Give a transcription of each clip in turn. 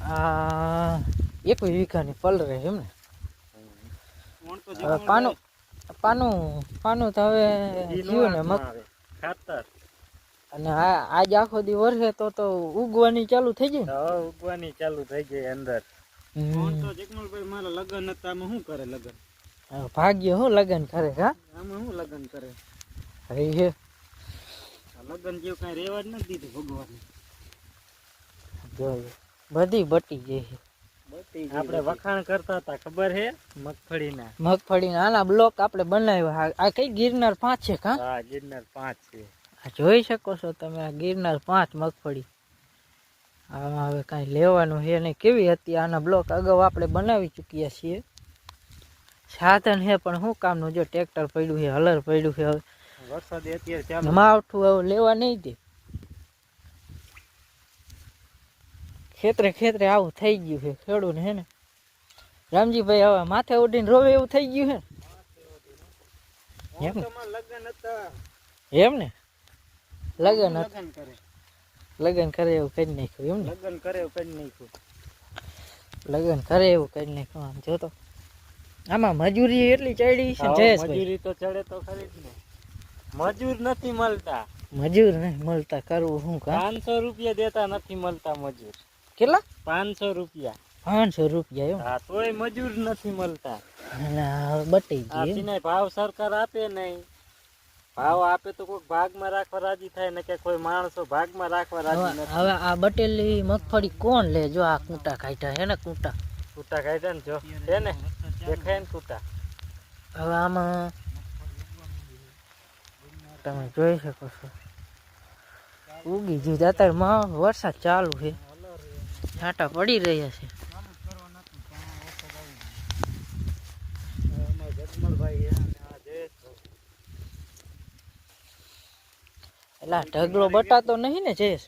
આ 21 વીઘાની પલરે એમ ને. હવે પાનું તો હવે થયું ને મગ ખાતર. અને આજ આખો દી વરસે તો ઉગવાની ચાલુ થઈ જાય. હવે ઉગવાની ચાલુ થઈ ગઈ અંદર. તો જગમલભાઈ મારા લગન હતા, આમાં શું કરે લગન? ભાગ્ય હું લગન કરે હા, આમાં શું લગન કરે? હે હે લગન જેવું કઈ રેવા જ નથી દીધું ભગવાન. જોયું બધી બટી ગઈ. આપણે વખાણ કરતા હતા ખબર હે મગફળીના. મગફળીના આના બ્લોક આપણે બનાવ્યા. આ કઈ ગિરનાર 5 છે કા? હા ગિરનાર 5 છે. આ જોઈ શકો છો તમે, આ ગિરનાર 5 મગફળી. આમાં હવે કાંઈ લેવાનું છે નહીં. કેવી હતી આના બ્લોક અગાઉ આપણે બનાવી ચૂક્યા છીએ. સાધન છે પણ શું કામનું, જો ટ્રેક્ટર પડ્યું છે, હલર પડ્યું છે. હવે વરસાદ અત્યારે ચાલુ માવઠું હવે લેવા નહીં દે. ખેતરે ખેતરે આવું થઈ ગયું છે ખેડૂને હે ને રામજીભાઈ. હવે માથે ઉડીને રોવે એવું થઈ ગયું છે એમ ને. લગન કરે એવું કરી નાખ્યું એમ ને. લગન કરે એવું કરી નાખ્યું. લગન કરે એવું કરી નાખ્યું. આમ જોતો આમાં મજૂરી એટલી ચડી છે જયેશભાઈ. મજૂરી તો ચડે તો ખરી જ ને. મજૂર નથી મળતા. મજૂર નહીં મળતા, કરવું શું કા? 500 રૂપિયા દેતા નથી મળતા મજૂર. કેટલા? 500 રૂપિયા. 500 રૂપિયા એમ? હા તોય મજૂર નથી મળતા. બટી ગઈ. ભાવ સરકાર આપે નહીં. ભાવ આપે તો કોઈ ભાગમાં રાખવા રાજી થાય ને, કે કોઈ માણસો ભાગમાં રાખવા રાજી નથી. હવે આ બટેલી મગફળી કોણ લે? જો આ કૂટા કાઢ્યા હે ને, કૂટા કાઢ્યા ને, જો હે ને દેખાય ને કૂટા. હવે આમાં તમે જોઈ શકો છો ઉગી ગયું. અત્યારે વરસાદ ચાલુ છે, છાંટા પડી રહ્યા છે. એટલે ઢગલો બટાતો નહીં ને જયેશ?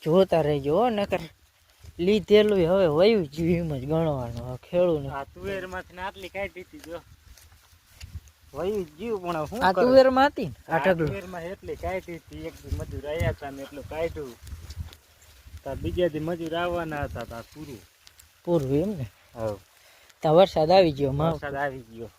જોતા રહેજો નકર લીધેલું હવે વયું જીવ એમ જ ગણવાનું. ખેડૂત ને તુવેર માંથી આટલી કાઢી હતી, જો વયું જીવ. પણ શું આ તુવેર માં હતી ને આ ઢગલો તુવેર માં એટલી કાઢી હતી. એક દી મજૂર આવ્યા હતા ને એટલું કાઢ્યું. બીજા દી મજૂર આવવાના હતા તા પૂરું એમ ને. ત્યાં વરસાદ આવી ગયો. વરસાદ આવી ગયો.